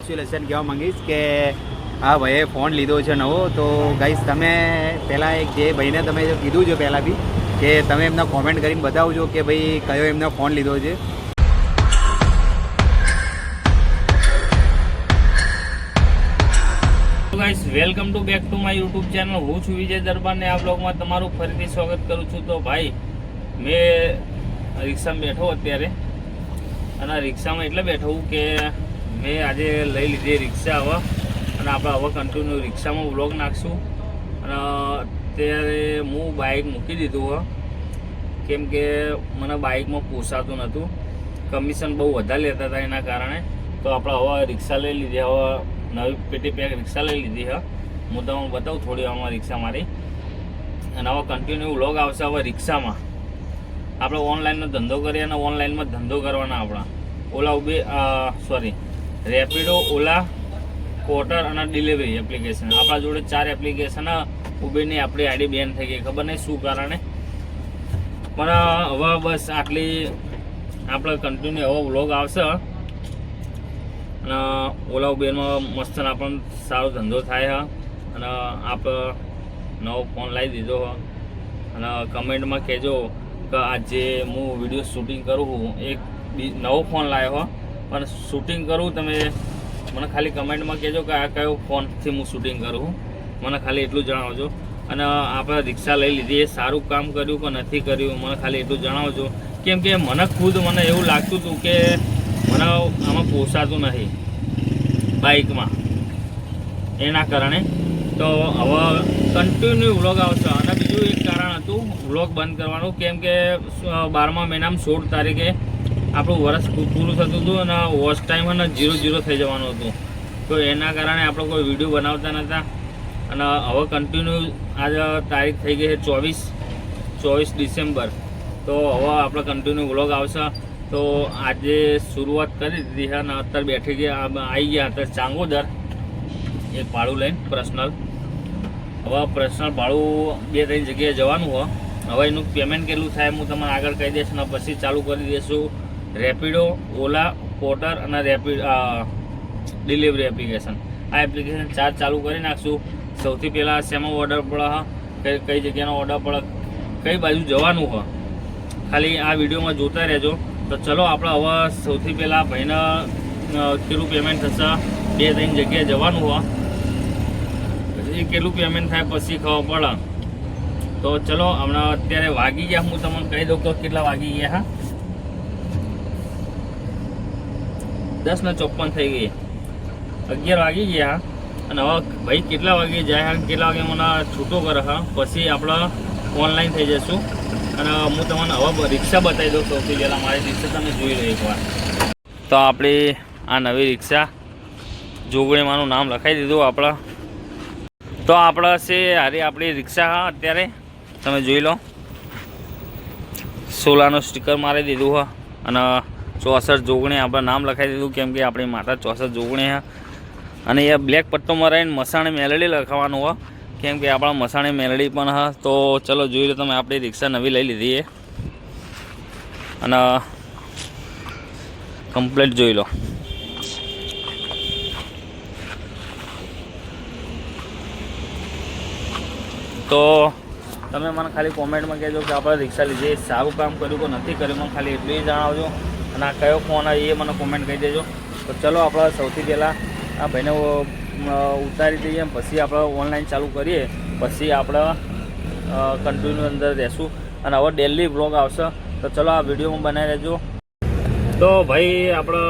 Congratulation કહેવા માંગીશ કે હા ભાઈએ ફોન લીધો છે નવો. તો ગાઈસ તમે પહેલાં એક જે ભાઈને તમે કીધું છે પહેલાં બી કે તમે એમના કોમેન્ટ કરીને બતાવજો કે ભાઈ કયો એમનો ફોન લીધો છે. Guys welcome to back to my YouTube channel. હું છું વિજય દરબાર ને આ બ્લોગમાં તમારું ફરીથી સ્વાગત કરું છું. તો ભાઈ મેં રિક્ષામાં બેઠો અત્યારે, અને રિક્ષામાં એટલે બેઠો કે મેં આજે લઈ લીધી રિક્ષા હવે, અને આપણે હવે કન્ટિન્યુ રિક્ષામાં વ્લોગ નાખશું. અને અત્યારે હું બાઇક મૂકી દીધું હોય કેમ કે મને બાઇકમાં પોસાતું નહોતું, કમિશન બહુ વધારે લેતા હતા એના કારણે. તો આપણે હવે રિક્ષા લઈ લીધી, હવે નવી પેટી પેક રિક્ષા લઈ લીધી છે. હું તમને બતાવું થોડી આમાં રિક્ષા મારી, અને હવે કન્ટિન્યુ વ્લોગ આવશે. હવે રિક્ષામાં આપણે ઓનલાઈનનો ધંધો કરીએ અને ઓનલાઈનમાં ધંધો કરવાના આપણા ઓલા રેપિડો, ઓલા, પોર્ટર અને ડિલિવરી એપ્લિકેશન. આપણા જોડે 4 એપ્લિકેશન ઉબેરની આપણી આઈડી બેન થઈ ગઈ, ખબર નહીં શું કારણે. પણ હવે બસ આટલી આપણે કન્ટિન્યુ હવે વ્લોગ આવશે. અને ઓલા ઉબેરમાં મસ્ત આપણને સારો ધંધો થાય છે. અને આપણે નવો ફોન લાવી દીધો હોય, અને કમેન્ટમાં કહેજો કે આજે હું વિડીયો શૂટિંગ કરું છું, એક નવો ફોન લાવ્યો હોય પણ શૂટિંગ કરું. તમે મને ખાલી કમેન્ટમાં કહેજો કે આ કયો ફોનથી હું શૂટિંગ કરું છું, મને ખાલી એટલું જણાવજો. અને આપણે રિક્ષા લઈ લીધી, એ સારું કામ કર્યું કે નથી કર્યું મને ખાલી એટલું જણાવજો. કેમ કે મને એવું લાગતું હતું કે મને આમાં પોસાતું નહીં બાઇકમાં, એના કારણે. તો હવે કન્ટિન્યુ વ્લોગ આવશે. અને બીજું એક કારણ હતું વ્લોગ બંધ કરવાનું, કેમ કે 12મા મહિનામાં 16 તારીખે આપણું વર્ષ પૂરું થતું હતું અને વોચ ટાઈમ અને 0-0 થઈ જવાનું હતું. તો એના કારણે આપણે કોઈ વિડીયો બનાવતા નહોતા. અને હવે કન્ટિન્યુ આજે તારીખ થઈ ગઈ છે 24 ડિસેમ્બર. તો હવે આપણે કન્ટિન્યુ વ્લોગ આવશે. તો આજે શરૂઆત કરી દીધી છે અને અત્યારે બેઠી ગયા આવી ગયા અત્યારે ચાંગોદર એક ભાડું લઈને પર્સનલ. હવે પર્સનલ ભાડું 2-3 જગ્યાએ જવાનું હોય. હવે એનું પેમેન્ટ કેટલું થાય હું તમને આગળ કહી દઈશ, અને પછી ચાલુ કરી દઈશું રેપિડો, ઓલા, પોર્ટર અને ડિલિવરી એપ્લિકેશન. આ એપ્લિકેશન 4 ચાલુ કરી નાખશું. સૌથી પહેલાં શેમાં ઓર્ડર પડે, કઈ જગ્યાનો ઓર્ડર પડે, કઈ બાજુ જવાનું હોય, ખાલી આ વિડીયોમાં જોતા રહેજો. તો ચલો આપણે હવે સૌથી પહેલાં ભાઈને કેટલું પેમેન્ટ થશે, 2-3 જગ્યાએ જવાનું હોય, પછી કેટલું પેમેન્ટ થાય પછી ખબર પડે. તો ચલો હમણાં અત્યારે વાગી ગયા, હું તમને કહી દઉં તો કેટલા વાગી ગયા. હા, 10:54 થઈ ગઈ, 11 વાગી ગયા. અને હવે ભાઈ કેટલા વાગે જાય હા, કેટલા વાગે મને છૂટો કરે હા, પછી આપણે ઓનલાઈન થઈ જઈશું. અને હું તમને હવે રિક્ષા બતાવી દઉં. સૌથી પહેલાં મારી રિક્ષા તમે જોઈ લો એકવાર. તો આપણી આ નવી રિક્ષા જોગણીમાંનું નામ લખાવી દીધું આપણે. તો આપણે છે હારી આપણી રિક્ષા હા, અત્યારે તમે જોઈ લો 16નું સ્ટીકર મારી દીધું હા, અને 64 જોગણી આપણે નામ લખાવી દીધું, કેમ કે આપણી માતા 64 જોગણી હા. અને એ બ્લેક પટ્ટો મરાઈને મસાણી મેલડી લખાવાનું હોય, કેમ કે આપણા મસાણી મેલડી પણ હા. તો ચલો જોઈ લો તમે, આપણી રિક્ષા નવી લઈ લીધી છે અને કમ્પ્લીટ જોઈ લો. તો તમે મને ખાલી કોમેન્ટમાં કહેજો કે આપણે રિક્ષા લીધી સારું કામ કર્યું કે નથી કર્યું, મને ખાલી એટલું જણાવજો. અને આ કયો ફોન આવે એ મને કોમેન્ટ કહી દેજો. તો ચલો આપણે સૌથી પહેલાં આ ભાઈને ઉતારી દઈએ, પછી આપણે ઓનલાઈન ચાલુ કરીએ, પછી આપણે કન્ટિન્યુ અંદર રહેશું. અને હવે ડેલી વ્લોગ આવશે. તો ચલો આ વિડીયોમાં બનાવી રહેજો. તો ભાઈ આપણે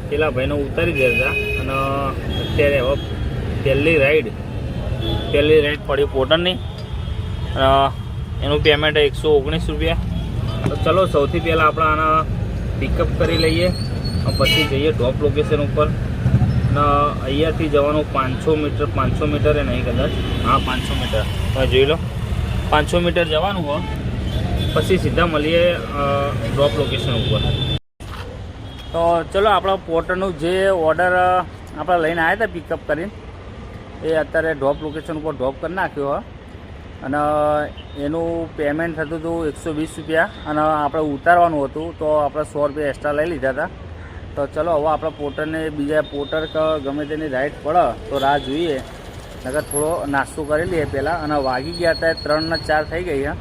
પેલા ભાઈને ઉતારી દેતા, અને અત્યારે હવે પહેલી રાઈડ પડી પોર્ટરની. એનું પેમેન્ટ 119 રૂપિયા. તો ચલો સૌથી પહેલાં આપણે આના પિકઅપ કરી લઈએ, પછી જઈએ ડ્રોપ લોકેશન ઉપર. અને અહીંયાથી જવાનું 500 મીટર એ નહીં કદાચ, હા 500 મીટર તમે જોઈ લો. 500 મીટર જવાનું હોય, પછી સીધા મળીએ ડ્રોપ લોકેશન ઉપર. તો ચલો આપણા પોર્ટરનું જે ઓર્ડર આપણે લઈને આવ્યા હતા પિકઅપ કરીને, એ અત્યારે ડ્રોપ લોકેશન ઉપર ડ્રોપ કરી નાખ્યો હોય. અને એનું પેમેન્ટ થતું હતું 120 રૂપિયા, અને આપણે ઉતારવાનું હતું તો આપણે 100 રૂપિયા એક્સ્ટ્રા લઈ લીધા હતા. તો ચલો હવે આપણા પોર્ટરને બીજા પોર્ટર કે ગમે તેની રાઈડ પડે તો રાહ જોઈએ, નકર થોડો નાસ્તો કરી લઈએ પહેલાં. અને વાગી ગયા હતા 3 ને 4 થઈ ગઈ છે.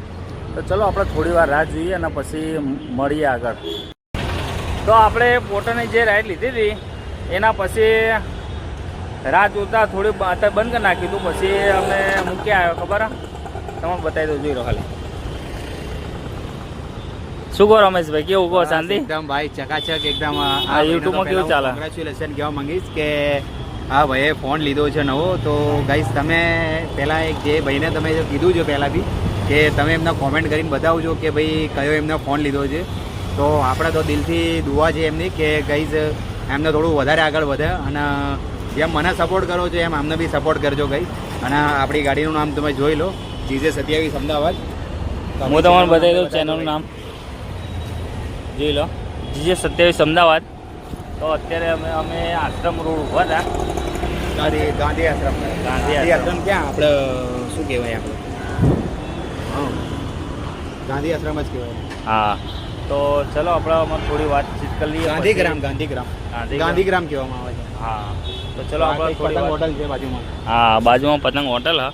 તો ચલો આપણે થોડી વાર રાહ જોઈએ અને પછી મળીએ આગળ. તો આપણે પોર્ટરની જે રાઈડ લીધી હતી એના પછી રાહ જોતા થોડી અત્યારે બંધ કરી નાખ્યું હતું. પછી અમે મૂકી આવ્યો, ખબર તમને બતાવી દઉં, જોઈ લો ખાલી. શું કહો રમેશભાઈ, કેવું કહો? શાંતિ એકદમ ભાઈ, ચકાચક એકદમ. આ યુટ્યુબમાં કેવું ચાલે? કોંગ્રેચ્યુલેશન કહેવા માંગીશ કે હા ભાઈએ ફોન લીધો છે નવો. તો ગાઈસ તમે પહેલાં એક જે ભાઈને તમે કીધું છે પહેલાં બી કે તમે એમને કોમેન્ટ કરીને બતાવજો કે ભાઈ કયો એમને ફોન લીધો છે. તો આપણે તો દિલથી દુઆ છે એમની કે ગાઈસ એમને થોડું વધારે આગળ વધે, અને જેમ મને સપોર્ટ કરો છો એમ અમને બી સપોર્ટ કરજો ગાઈસ. અને આપણી ગાડીનું નામ તમે જોઈ લો, GJ27 અમદાવાદ. હું તમને બતાવી દઉં ચેનલનું નામ, જોઈ લો, GJ27 અમદાવાદ. તો અત્યારે અમે આશ્રમ રોડ ઉભા હતા. ગાંધી આશ્રમ. ગાંધી આશ્રમ ક્યાં આપણે શું કહેવાય આપણે? હા, ગાંધી આશ્રમ જ કહેવાય. હા, તો ચલો આપણે અમારે થોડી વાતચીત કરી લઈએ. ગાંધીગ્રામ કહેવામાં આવે છે. હા, તો ચલો આપણે થોડી હોટલ છે બાજુમાં. હા, બાજુમાં પતંગ હોટલ હા.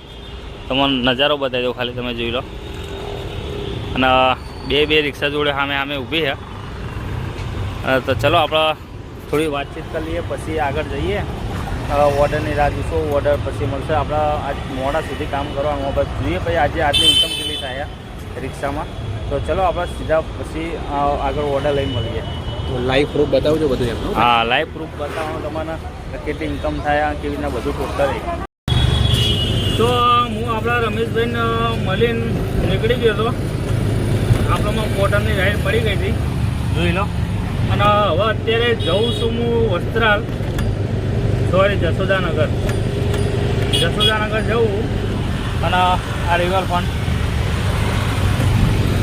તમને નજારો બતાવી દો ખાલી, તમે જોઈ લો. અને બે રિક્ષા જોડે સામે ઊભી છે. તો ચલો આપણે થોડી વાતચીત કરી લઈએ, પછી આગળ જઈએ. ઓર્ડરની રાહ જોઈશું, ઓર્ડર પછી મળશે. આપણે આજ મોડા સુધી કામ કરવાનું બસ જોઈએ. પછી આજની ઇન્કમ કેટલી થાય રિક્ષામાં. તો ચલો આપણે સીધા પછી આગળ ઓર્ડર લઈને મળીએ. તો લાઈવ પ્રૂફ બતાવજો બધું એમનું. હા, લાઈવ પ્રૂફ બતાવવાનું તમને, કેટલી ઇન્કમ થાય, કેવી રીતના બધું ટોટલ. તો હું આપણા રમેશભાઈને મળીને નીકળી ગયો હતો. આપણામાં પોર્ટરની રાઈડ પડી ગઈ હતી, જોઈ લો. અને હવે અત્યારે જઉં છું હું વસ્ત્રાલ, જશોદાનગર જવું. અને આ રિવરફ્રન્ટ.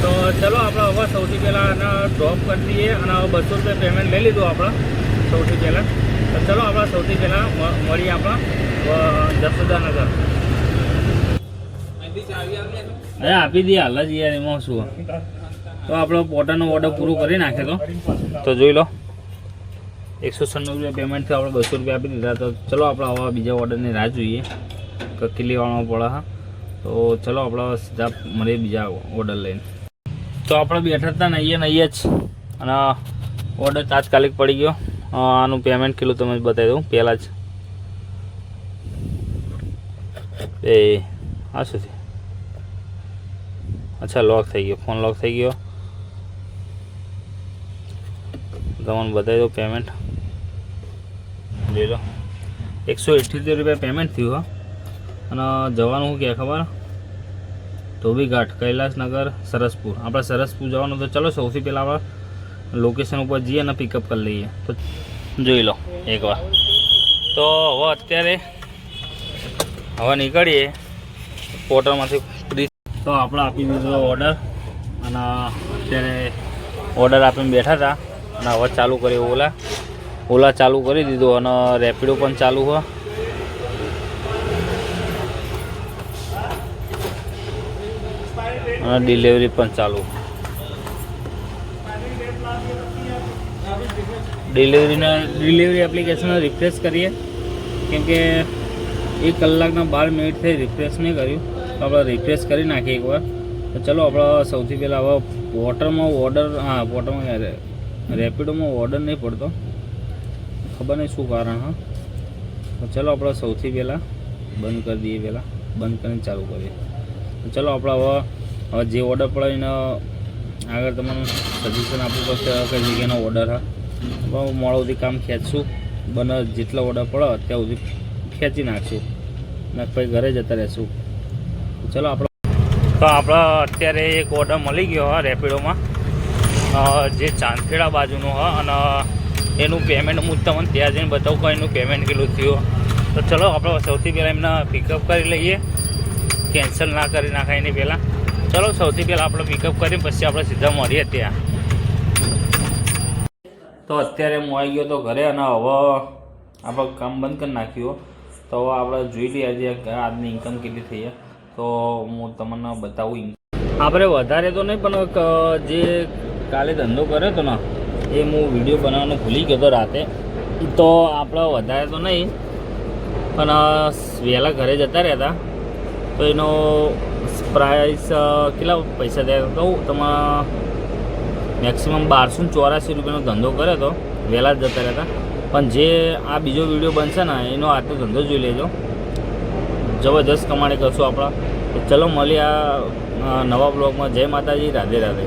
તો ચલો આપણે હવે સૌથી પહેલાં એને ડ્રોપ કરી દઈએ. અને હવે 200 રૂપિયા પેમેન્ટ લઈ લીધું આપણે સૌથી પહેલાં. તો ચલો આપણે સૌથી પહેલાં મળીએ આપણા જશોદાનગર. અરે આપી દઈએ હાલ જ યાર, એમાં શું. તો આપણો પોર્ટરનો ઓર્ડર પૂરો કરી નાખ્યો તો જોઈ લો. 196 રૂપિયા પેમેન્ટથી આપણે 200 રૂપિયા આપી દીધા. તો ચલો આપણે હવે બીજા ઓર્ડરની રાહ જોઈએ કે કેટલી વાળમાં પડે. હા, તો ચલો આપણે સીધા મળીએ બીજા ઓર્ડર લઈને. તો આપણે બેઠા હતા ને અહીંયા જ, અને ઓર્ડર તાત્કાલિક પડી ગયો. આનું પેમેન્ટ કેટલું તમે બતાવી દઉં પહેલાં જ. આ શું છે? અચ્છા, લોક થઈ ગયો, ફોન લોક થઈ ગયો. તમને બતાવી દો પેમેન્ટ, લઈ લો. 178 રૂપિયા પેમેન્ટ થયું. અને જવાનું શું કહે ખબર? ધોબીઘાટ, કૈલાસનગર, સરસપુર. આપણે સરસપુર જવાનું. તો ચલો સૌથી પહેલાં આપણે લોકેશન ઉપર જઈએ અને પિકઅપ કરી લઈએ. તો જોઈ લો એકવાર. તો હવે અત્યારે નીકળીએ પોર્ટલમાંથી. તો આપણે આપી દીધો ઓર્ડર, અને અત્યારે ઓર્ડર આપીને બેઠા હતા. અને હવે ચાલુ કર્યું ઓલા ચાલુ કરી દીધું. અને રેપિડો પણ ચાલુ હોય. અને ડિલિવરી પણ ચાલુ. ડિલિવરી એપ્લિકેશન રિફ્રેશ કરીએ, કેમકે 1 કલાકના 12 મિનિટ થઈ રિફ્રેશ નહીં કર્યું. તો આપણે રિફ્રેશ કરી નાખીએ એકવાર. તો ચલો આપણે સૌથી પહેલાં હવે પોર્ટરમાં ઓર્ડર, પોર્ટરમાં રેપિડોમાં ઓર્ડર નહીં પડતો, ખબર નહીં શું કારણ. હા, તો ચલો આપણે સૌથી પહેલાં બંધ કરી દઈએ, બંધ કરીને ચાલુ કરીએ. તો ચલો આપણે હવે જે ઓર્ડર પડે એને આગળ તમને સજેશન આપવું પડશે કઈ જગ્યાનો ઓર્ડર. હા, મોડા સુધી કામ ખેંચશું, બને જેટલા ઓર્ડર પડે ત્યાં સુધી ખેંચી નાખશું, ને પછી ઘરે જતા રહેશું. ચલો આપણે અત્યારે એક ઓર્ડર મળી ગયો હા રેપિડોમાં, જે ચાંદખેડા બાજુનો હા. અને એનું પેમેન્ટ હું તમને ત્યાં જઈને બતાવું કે એનું પેમેન્ટ કેટલું થયું. તો ચલો આપણે સૌથી પહેલાં એમને પિકઅપ કરી લઈએ, કેન્સલ ના કરી નાખાય એની પહેલાં. ચલો સૌથી પહેલાં આપણે પિકઅપ કરીને પછી આપણે સીધા મળીએ ત્યાં. તો અત્યારે હું આવી ગયો તો ઘરે, અને હવે આપણે કામ બંધ કરી નાખ્યું. તો હવે આપણે જોઈ લઈએ આજે આજની ઇન્કમ કેટલી થઈ. તો હું તમને બતાવું. આપણે વધારે તો નહીં, પણ જે કાલે ધંધો કર્યો હતો ને એ હું વિડીયો બનાવવાનું ભૂલી ગયો હતો રાતે. તો આપણે વધારે તો નહીં, પણ વહેલા ઘરે જતા રહેતા તો એનો પ્રાઇસ કેટલા પૈસા થયા કહું તમારા મેક્સિમમ 1284 રૂપિયાનો ધંધો કર્યો હતો વહેલા જ જતા રહેતા. પણ જે આ બીજો વિડીયો બનશે ને એનો આજનો ધંધો જોઈ લેજો, જબરજસ્ત કમાણી કરશું આપણા. તો ચલો મળીએ આ નવા બ્લોગમાં. જય માતાજી, રાધે રાધે.